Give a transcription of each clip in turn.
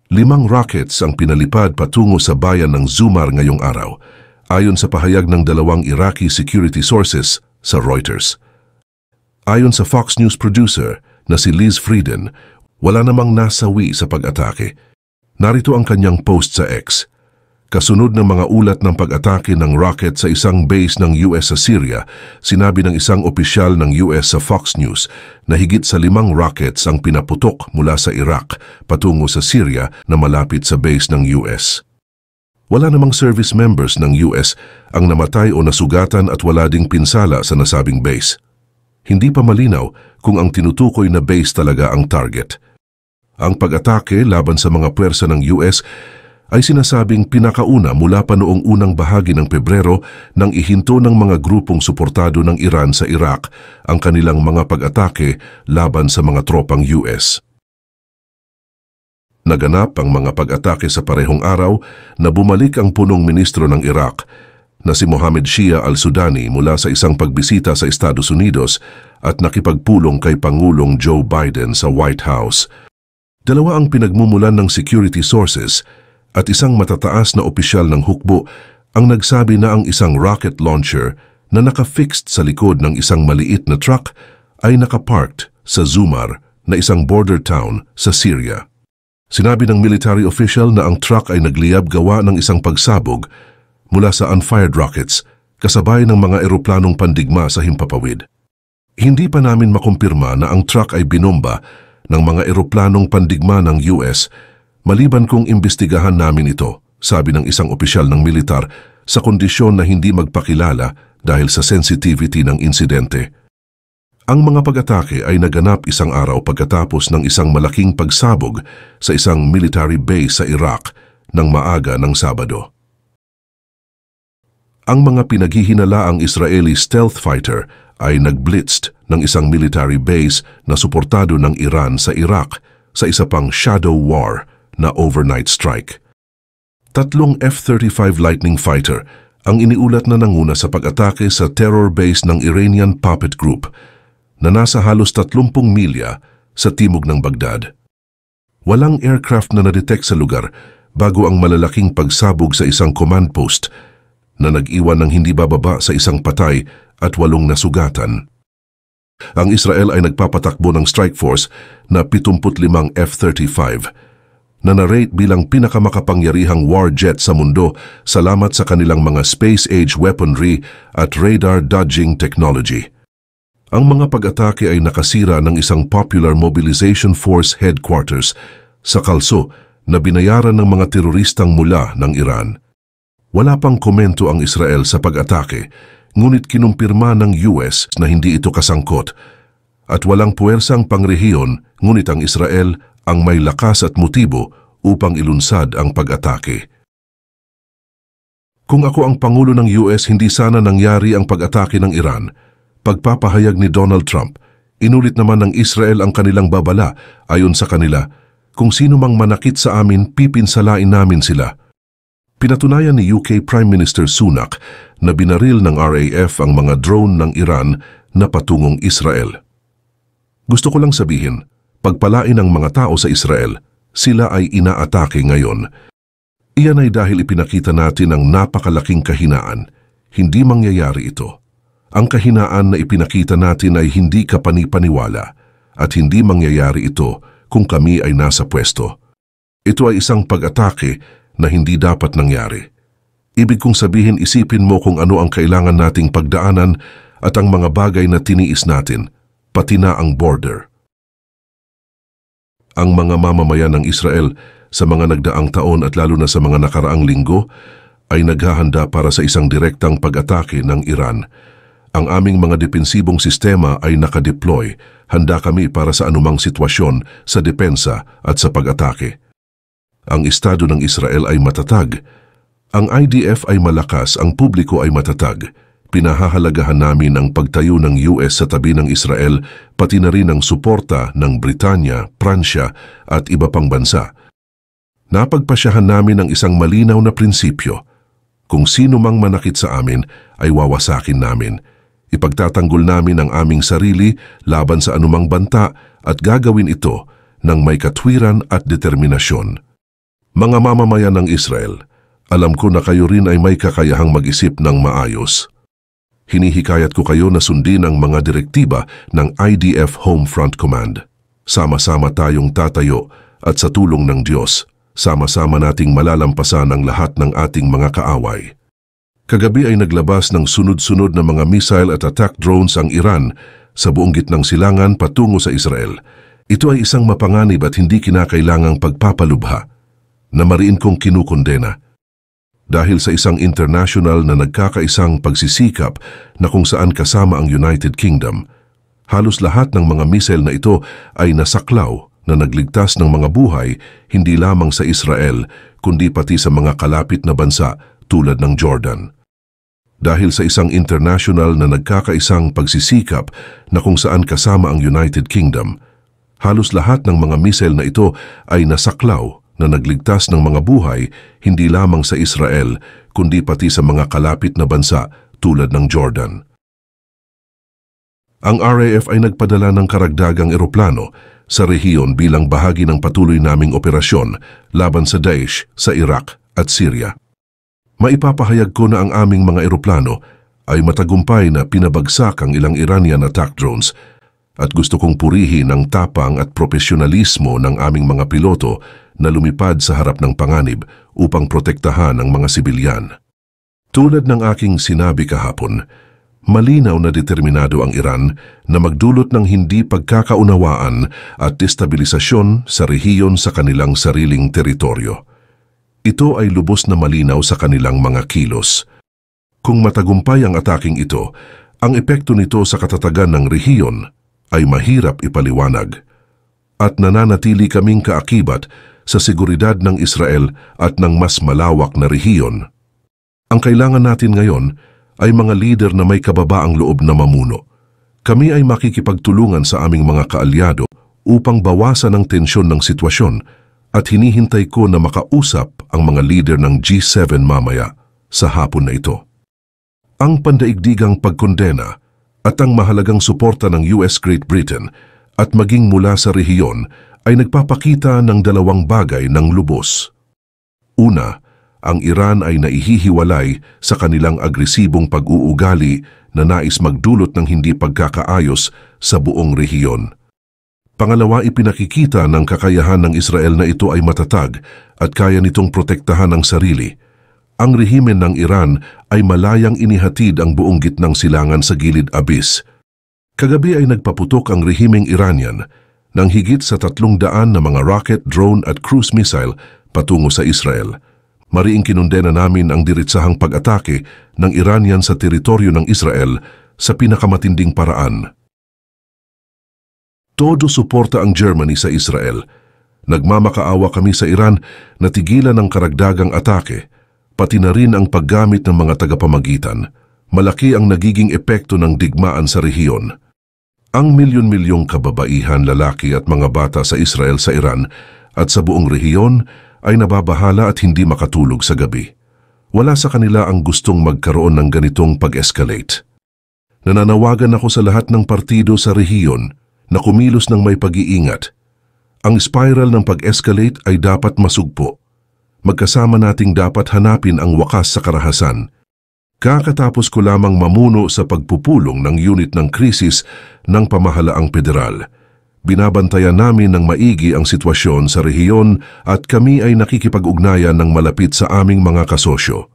5 rockets ang pinalipad patungo sa bayan ng Zumar ngayong araw, ayon sa pahayag ng 2 Iraqi security sources sa Reuters. Ayon sa Fox News producer na si Liz Frieden, wala namang nasawi sa pag-atake. Narito ang kanyang post sa X. Kasunod ng mga ulat ng pag-atake ng rocket sa isang base ng US sa Syria, sinabi ng isang opisyal ng US sa Fox News na higit sa 5 rockets ang pinaputok mula sa Iraq patungo sa Syria na malapit sa base ng US. Wala namang service members ng US ang namatay o nasugatan at wala ding pinsala sa nasabing base. Hindi pa malinaw kung ang tinutukoy na base talaga ang target. Ang pag-atake laban sa mga puwersa ng US ay sinasabing pinakauna mula pa noong unang bahagi ng Pebrero nang ihinto ng mga grupong suportado ng Iran sa Iraq ang kanilang mga pag-atake laban sa mga tropang US. Naganap ang mga pag-atake sa parehong araw na bumalik ang punong ministro ng Iraq na si Mohammed Shia al-Sudani mula sa isang pagbisita sa Estados Unidos at nakipagpulong kay Pangulong Joe Biden sa White House. 2 ang pinagmumulan ng security sources at isang matataas na opisyal ng hukbo ang nagsabi na ang isang rocket launcher na naka-fixed sa likod ng isang maliit na truck ay nakaparked sa Zumar na isang border town sa Syria. Sinabi ng military official na ang truck ay nagliyab gawa ng isang pagsabog mula sa unfired rockets kasabay ng mga eroplanong pandigma sa himpapawid. Hindi pa namin makumpirma na ang truck ay binomba ng mga eroplanong pandigma ng US maliban kung imbestigahan namin ito, sabi ng isang opisyal ng militar sa kondisyon na hindi magpakilala dahil sa sensitivity ng insidente. Ang mga pag-atake ay naganap isang araw pagkatapos ng isang malaking pagsabog sa isang military base sa Iraq ng maaga ng Sabado. Ang mga pinaghihinalaang Israeli stealth fighter ay nag-blitzed ng isang military base na suportado ng Iran sa Iraq sa isa pang shadow war na overnight strike. 3 F-35 Lightning fighter ang iniulat na nanguna sa pag-atake sa terror base ng Iranian Puppet Group na nasa halos 30 milya sa timog ng Baghdad. Walang aircraft na na-detect sa lugar bago ang malalaking pagsabog sa isang command post na nag-iwan ng hindi bababa sa isang patay at 8 nasugatan. Ang Israel ay nagpapatakbo ng strike force na 75 F-35 na narate bilang pinakamakapangyarihang war jet sa mundo salamat sa kanilang mga space-age weaponry at radar dodging technology. Ang mga pag-atake ay nakasira ng isang popular mobilization force headquarters sa Kalso na binayaran ng mga teroristang mula ng Iran. Wala pang komento ang Israel sa pag-atake, ngunit kinumpirma ng US na hindi ito kasangkot at walang puwersang pangrehiyon, ngunit ang Israel ang may lakas at motibo upang ilunsad ang pag-atake. Kung ako ang Pangulo ng US, hindi sana nangyari ang pag-atake ng Iran. Pagpapahayag ni Donald Trump, inulit naman ng Israel ang kanilang babala ayon sa kanila, kung sino mang manakit sa amin, pipinsalain namin sila. Pinatunayan ni UK Prime Minister Sunak na binaril ng RAF ang mga drone ng Iran na patungong Israel. Gusto ko lang sabihin, pagpalain ng mga tao sa Israel, sila ay inaatake ngayon. Iyan ay dahil ipinakita natin ang napakalaking kahinaan. Hindi mangyayari ito. Ang kahinaan na ipinakita natin ay hindi kapanipaniwala at hindi mangyayari ito kung kami ay nasa pwesto. Ito ay isang pag-atake na hindi dapat nangyari. Ibig kong sabihin, isipin mo kung ano ang kailangan nating pagdaanan at ang mga bagay na tiniis natin, pati na ang border. Ang mga mamamayan ng Israel sa mga nagdaang taon at lalo na sa mga nakaraang linggo ay naghahanda para sa isang direktang pag-atake ng Iran. Ang aming mga depensibong sistema ay nakadeploy. Handa kami para sa anumang sitwasyon sa depensa at sa pag-atake. Ang Estado ng Israel ay matatag. Ang IDF ay malakas, ang publiko ay matatag. Pinahahalagahan namin ang pagtayo ng US sa tabi ng Israel, pati na rin ang suporta ng Britanya, Pransya at iba pang bansa. Napagpasyahan namin ang isang malinaw na prinsipyo. Kung sino mang manakit sa amin ay wawasakin namin. Ipagtatanggol namin ang aming sarili laban sa anumang banta at gagawin ito ng may katwiran at determinasyon. Mga mamamayan ng Israel, alam ko na kayo rin ay may kakayahang mag-isip ng maayos. Hinihikayat ko kayo na sundin ang mga direktiba ng IDF Home Front Command. Sama-sama tayong tatayo at sa tulong ng Diyos, sama-sama nating malalampasan ang lahat ng ating mga kaaway. Kagabi ay naglabas ng sunod-sunod na mga missile at attack drones ang Iran sa buong gitnang silangan patungo sa Israel. Ito ay isang mapanganib at hindi kinakailangang pagpapalubha na mariin kong kinukondena. Dahil sa isang international na nagkakaisang pagsisikap na kung saan kasama ang United Kingdom, halos lahat ng mga missile na ito ay nasaklaw na nagligtas ng mga buhay hindi lamang sa Israel kundi pati sa mga kalapit na bansa tulad ng Jordan. Dahil sa isang international na nagkakaisang pagsisikap na kung saan kasama ang United Kingdom, halos lahat ng mga missile na ito ay nasaklaw na nagligtas ng mga buhay hindi lamang sa Israel kundi pati sa mga kalapit na bansa tulad ng Jordan. Ang RAF ay nagpadala ng karagdagang eroplano sa rehiyon bilang bahagi ng patuloy naming operasyon laban sa Daesh sa Iraq at Syria. Maipapahayag ko na ang aming mga eroplano ay matagumpay na pinabagsak ang ilang Iranian attack drones at gusto kong purihin ang tapang at profesionalismo ng aming mga piloto na lumipad sa harap ng panganib upang protektahan ang mga sibilyan. Tulad ng aking sinabi kahapon, malinaw na determinado ang Iran na magdulot ng hindi pagkakaunawaan at destabilisasyon sa rehiyon sa kanilang sariling teritoryo. Ito ay lubos na malinaw sa kanilang mga kilos. Kung matagumpay ang ataking ito, ang epekto nito sa katatagan ng rehiyon ay mahirap ipaliwanag at nananatili kaming kaakibat sa seguridad ng Israel at ng mas malawak na rehiyon. Ang kailangan natin ngayon ay mga lider na may kababaang loob na mamuno. Kami ay makikipagtulungan sa aming mga kaalyado upang bawasan ang tensyon ng sitwasyon at hinihintay ko na makausap ang mga lider ng G7 mamaya sa hapon na ito. Ang pandaigdigang pagkondena at ang mahalagang suporta ng US Great Britain at maging mula sa rehiyon ay nagpapakita ng dalawang bagay ng lubos. Una, ang Iran ay naihihiwalay sa kanilang agresibong pag-uugali na nais magdulot ng hindi pagkakaayos sa buong rehiyon. Pangalawa, ipinakikita ng kakayahan ng Israel na ito ay matatag at kaya nitong protektahan ang sarili. Ang rehimen ng Iran ay malayang inihatid ang buong gitnang silangan sa gilid abyss. Kagabi ay nagpaputok ang rehimeng Iranian ng higit sa 300 na mga rocket, drone at cruise missile patungo sa Israel. Mariing kinundena namin ang diritsahang pag-atake ng Iranian sa teritoryo ng Israel sa pinakamatinding paraan. Todo suporta ang Germany sa Israel. Nagmamakaawa kami sa Iran na tigilan ang karagdagang atake, pati na rin ang paggamit ng mga tagapamagitan. Malaki ang nagiging epekto ng digmaan sa rehiyon. Ang milyon-milyong kababaihan, lalaki at mga bata sa Israel, sa Iran at sa buong rehiyon ay nababahala at hindi makatulog sa gabi. Wala sa kanila ang gustong magkaroon ng ganitong pag-escalate. Nananawagan ako sa lahat ng partido sa rehiyon na kumilos ng may pag-iingat. Ang spiral ng pag-escalate ay dapat masugpo. Magkasama nating dapat hanapin ang wakas sa karahasan. Kakatapos ko lamang mamuno sa pagpupulong ng unit ng krisis ng pamahalaang federal. Binabantayan namin ng maigi ang sitwasyon sa rehiyon at kami ay nakikipag-ugnayan ng malapit sa aming mga kasosyo.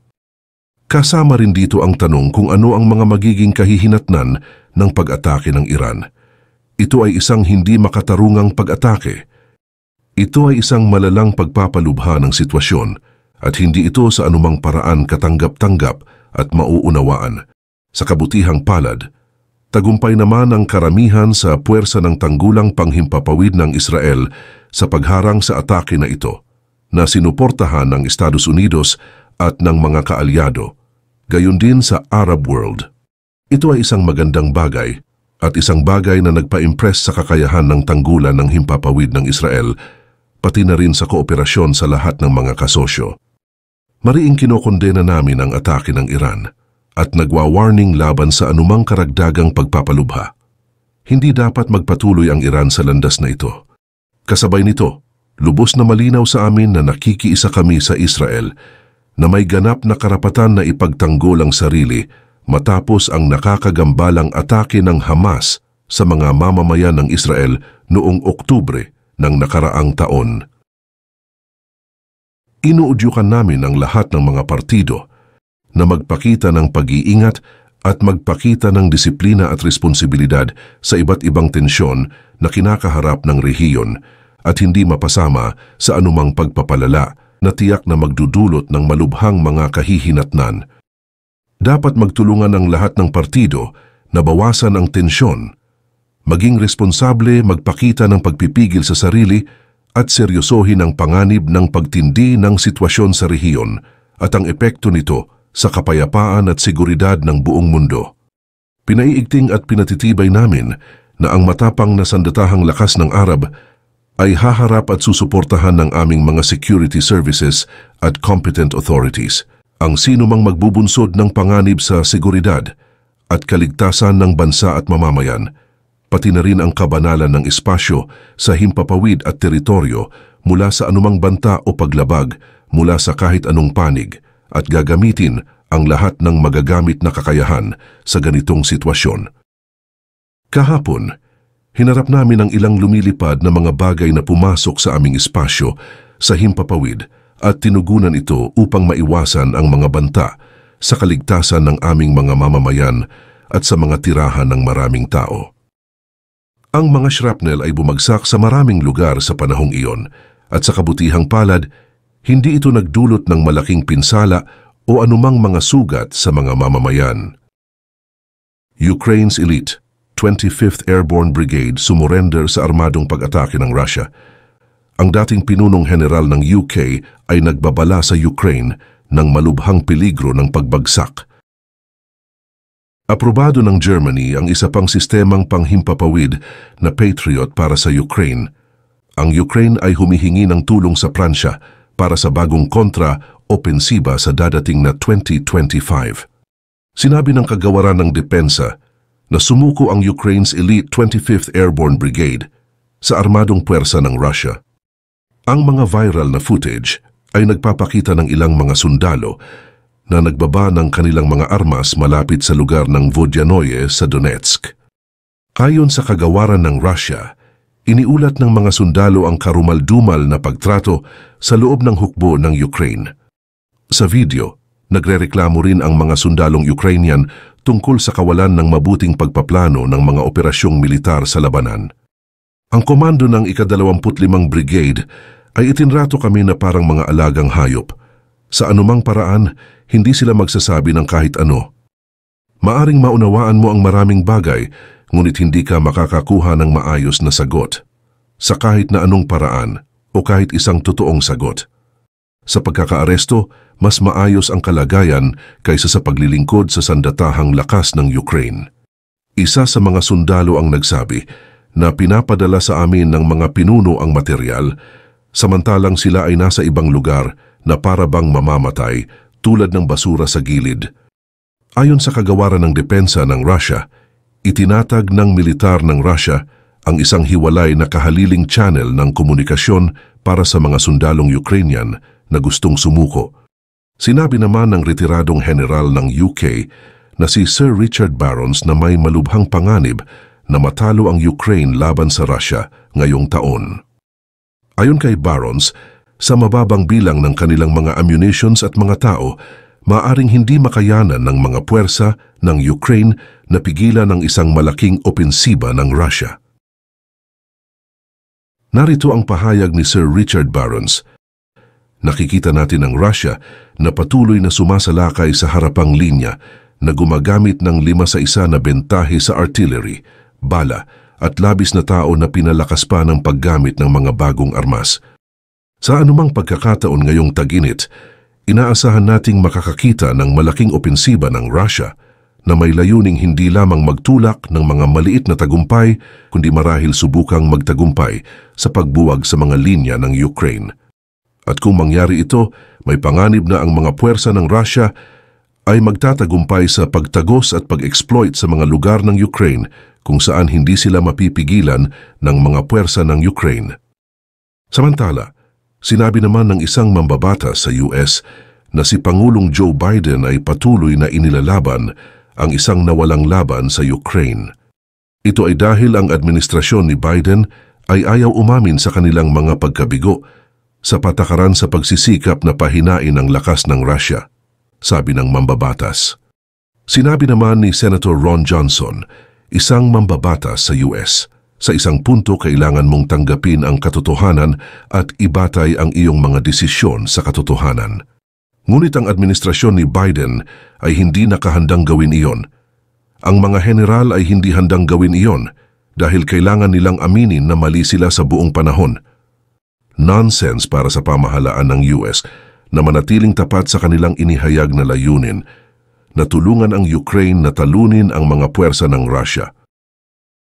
Kasama rin dito ang tanong kung ano ang mga magiging kahihinatnan ng pag-atake ng Iran. Ito ay isang hindi makatarungang pag-atake. Ito ay isang malalang pagpapalubha ng sitwasyon at hindi ito sa anumang paraan katanggap-tanggap at mauunawaan. Sa kabutihang palad, tagumpay naman ang karamihan sa puwersa ng tanggulang panghimpapawid ng Israel sa pagharang sa atake na ito, na sinuportahan ng Estados Unidos at ng mga kaalyado, gayon din sa Arab world. Ito ay isang magandang bagay at isang bagay na nagpa-impress sa kakayahan ng tanggulan ng himpapawid ng Israel, pati na rin sa kooperasyon sa lahat ng mga kasosyo. Mariing kinokondena namin ang atake ng Iran at nagwa-warning laban sa anumang karagdagang pagpapalubha. Hindi dapat magpatuloy ang Iran sa landas na ito. Kasabay nito, Lubos na malinaw sa amin na nakikiisa kami sa Israel na may ganap na karapatan na ipagtanggol ang sarili matapos ang nakakagambalang atake ng Hamas sa mga mamamayan ng Israel noong Oktubre ng nakaraang taon. Inuudyukan namin ang lahat ng mga partido na magpakita ng pag-iingat at magpakita ng disiplina at responsibilidad sa iba't ibang tensyon na kinakaharap ng rehiyon at hindi mapasama sa anumang pagpapalala na tiyak na magdudulot ng malubhang mga kahihinatnan. Dapat magtulungan ang lahat ng partido na bawasan ang tensyon, maging responsable, magpakita ng pagpipigil sa sarili at seryosohin ang panganib ng pagtindi ng sitwasyon sa rehiyon at ang epekto nito sa kapayapaan at seguridad ng buong mundo. Pinaiigting at pinatitibay namin na ang matapang na sandatahang lakas ng Arab ay haharap at susuportahan ng aming mga security services at competent authorities. Ang sino mang magbubunsod ng panganib sa seguridad at kaligtasan ng bansa at mamamayan, pati na rin ang kabanalan ng espasyo sa himpapawid at teritoryo mula sa anumang banta o paglabag mula sa kahit anong panig at gagamitin ang lahat ng magagamit na kakayahan sa ganitong sitwasyon. Kahapon, hinarap namin ang ilang lumilipad na mga bagay na pumasok sa aming espasyo sa himpapawid at tinugunan ito upang maiwasan ang mga banta sa kaligtasan ng aming mga mamamayan at sa mga tirahan ng maraming tao. Ang mga shrapnel ay bumagsak sa maraming lugar sa panahong iyon at sa kabutihang palad, hindi ito nagdulot ng malaking pinsala o anumang mga sugat sa mga mamamayan. Ukraine's elite 25th Airborne Brigade sumurrender sa armadong pag-atake ng Russia. Ang dating pinunong general ng UK ay nagbabala sa Ukraine ng malubhang peligro ng pagbagsak. Aprobado ng Germany ang isa pang sistemang panghimpapawid na Patriot para sa Ukraine. Ang Ukraine ay humihingi ng tulong sa Pransya para sa bagong kontra-opensiba sa dadating na 2025. Sinabi ng kagawaran ng depensa na sumuko ang Ukraine's elite 25th Airborne Brigade sa armadong puwersa ng Russia. Ang mga viral na footage ay nagpapakita ng ilang mga sundalo na nagbaba ng kanilang mga armas malapit sa lugar ng Vodyanoye sa Donetsk. Ayon sa kagawaran ng Russia, iniulat ng mga sundalo ang karumal-dumal na pagtrato sa loob ng hukbo ng Ukraine. Sa video, nagrereklamo rin ang mga sundalong Ukrainian tungkol sa kawalan ng mabuting pagpaplano ng mga operasyong militar sa labanan. Ang komando ng ika-25 Brigade ay itinrato kami na parang mga alagang hayop. Sa anumang paraan, hindi sila magsasabi ng kahit ano. Maaring maunawaan mo ang maraming bagay, ngunit hindi ka makakakuha ng maayos na sagot sa kahit na anong paraan o kahit isang totoong sagot. Sa pagkakaaresto, mas maayos ang kalagayan kaysa sa paglilingkod sa sandatahang lakas ng Ukraine. Isa sa mga sundalo ang nagsabi na pinapadala sa amin ng mga pinuno ang material, samantalang sila ay nasa ibang lugar na para bang mamamatay tulad ng basura sa gilid. Ayon sa kagawaran ng depensa ng Russia, itinatag ng militar ng Russia ang isang hiwalay na kahaliling channel ng komunikasyon para sa mga sundalong Ukrainian na gustong sumuko. Sinabi naman ng retiradong general ng UK na si Sir Richard Barons na may malubhang panganib na matalo ang Ukraine laban sa Russia ngayong taon. Ayon kay Barons, sa mababang bilang ng kanilang mga ammunitions at mga tao, maaring hindi makayanan ng mga puwersa ng Ukraine na pigilan ang isang malaking opensiba ng Russia. Narito ang pahayag ni Sir Richard Barons. Nakikita natin ang Russia na patuloy na sumasalakay sa harapang linya na gumagamit ng 5-1 na bentahe sa artillery, bala at labis na tao na pinalakas pa ng paggamit ng mga bagong armas. Sa anumang pagkakataon ngayong tag-init, inaasahan nating makakakita ng malaking opensiba ng Russia na may layuning hindi lamang magtulak ng mga maliit na tagumpay kundi marahil subukang magtagumpay sa pagbuwag sa mga linya ng Ukraine. At kung mangyari ito, may panganib na ang mga puwersa ng Russia ay magtatagumpay sa pagtagos at pag-exploit sa mga lugar ng Ukraine kung saan hindi sila mapipigilan ng mga puwersa ng Ukraine. Samantala, sinabi naman ng isang mambabatas sa US na si Pangulong Joe Biden ay patuloy na inilalaban ang isang nawalang laban sa Ukraine. Ito ay dahil ang administrasyon ni Biden ay ayaw umamin sa kanilang mga pagkabigo sa patakaran sa pagsisikap na pahinain ang lakas ng Russia, sabi ng mambabatas. Sinabi naman ni Senator Ron Johnson, isang mambabatas sa US, sa isang punto kailangan mong tanggapin ang katotohanan at ibatay ang iyong mga desisyon sa katotohanan. Ngunit ang administrasyon ni Biden ay hindi nakahandang gawin iyon. Ang mga general ay hindi handang gawin iyon dahil kailangan nilang aminin na mali sila sa buong panahon. Nonsense para sa pamahalaan ng US na manatiling tapat sa kanilang inihayag na layunin na tulungan ang Ukraine na talunin ang mga puwersa ng Russia.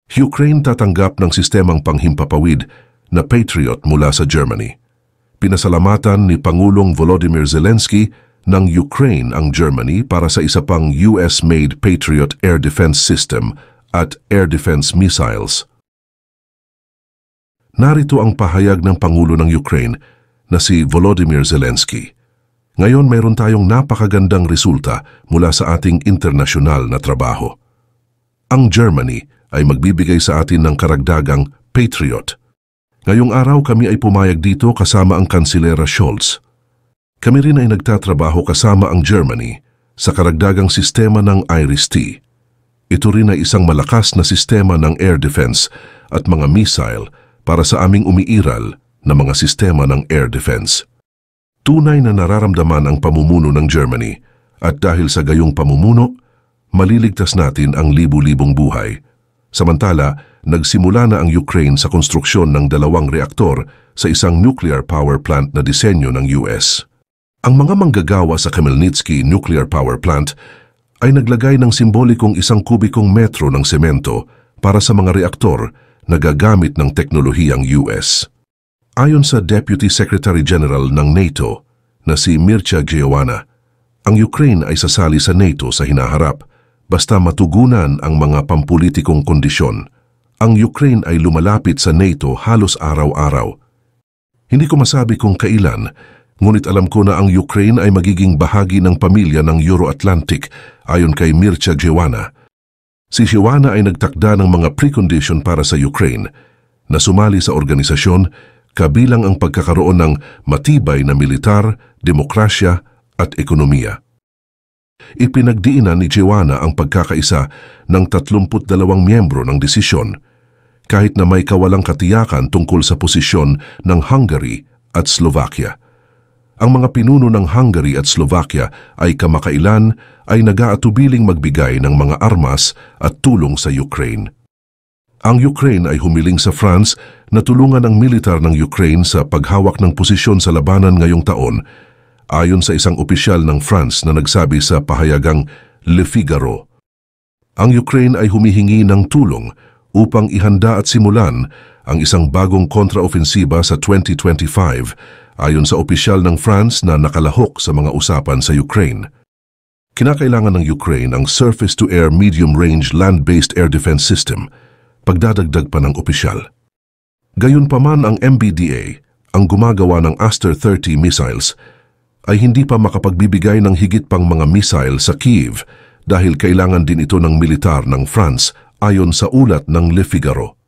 Ukraine tatanggap ng sistemang panghimpapawid na Patriot mula sa Germany. Pinasalamatan ni Pangulong Volodymyr Zelensky ng Ukraine ang Germany para sa isa pang US-made Patriot Air Defense System at Air Defense Missiles. Narito ang pahayag ng Pangulo ng Ukraine na si Volodymyr Zelensky. Ngayon mayroon tayong napakagandang resulta mula sa ating internasyonal na trabaho. Ang Germany ay magbibigay sa atin ng karagdagang Patriot. Ngayong araw kami ay pumayag dito kasama ang Kansilera Scholz. Kami rin ay nagtatrabaho kasama ang Germany sa karagdagang sistema ng IRIS-T. Ito rin ay isang malakas na sistema ng air defense at mga missile para sa aming umiiral na mga sistema ng air defense. Tunay na nararamdaman ang pamumuno ng Germany at dahil sa gayong pamumuno, maliligtas natin ang libu-libong buhay. Samantala, nagsimula na ang Ukraine sa konstruksyon ng 2 reaktor sa isang nuclear power plant na disenyo ng US. Ang mga manggagawa sa Khmelnytsky Nuclear Power Plant ay naglagay ng simbolikong 1 kubikong metro ng semento para sa mga reaktor na gagamit ng teknolohiyang US. Ayon sa Deputy Secretary General ng NATO na si Mircea Geoana, ang Ukraine ay sasali sa NATO sa hinaharap basta matugunan ang mga pampulitikong kondisyon. Ang Ukraine ay lumalapit sa NATO halos araw-araw. Hindi ko masabi kung kailan, ngunit alam ko na ang Ukraine ay magiging bahagi ng pamilya ng Euro-Atlantic ayon kay Mircea Geoana. Si Geoana ay nagtakda ng mga precondition para sa Ukraine na sumali sa organisasyon kabilang ang pagkakaroon ng matibay na militar, demokrasya at ekonomiya. Ipinagdiinan ni Geoana ang pagkakaisa ng 32 miyembro ng desisyon, kahit na may kawalang katiyakan tungkol sa posisyon ng Hungary at Slovakia. Ang mga pinuno ng Hungary at Slovakia ay kamakailan ay nag-aatubiling magbigay ng mga armas at tulong sa Ukraine. Ang Ukraine ay humiling sa France na tulungan ang militar ng Ukraine sa paghawak ng posisyon sa labanan ngayong taon, ayon sa isang opisyal ng France na nagsabi sa pahayagang Le Figaro. Ang Ukraine ay humihingi ng tulong upang ihanda at simulan ang isang bagong kontraofensiba sa 2025 ayon sa opisyal ng France na nakalahok sa mga usapan sa Ukraine. Kinakailangan ng Ukraine ang surface-to-air medium-range land-based air defense system, pagdadagdag pa ng opisyal. Gayunpaman ang MBDA, ang gumagawa ng Aster-30 missiles, ay hindi pa makapagbibigay ng higit pang mga missile sa Kyiv dahil kailangan din ito ng militar ng France ayon sa ulat ng Le Figaro.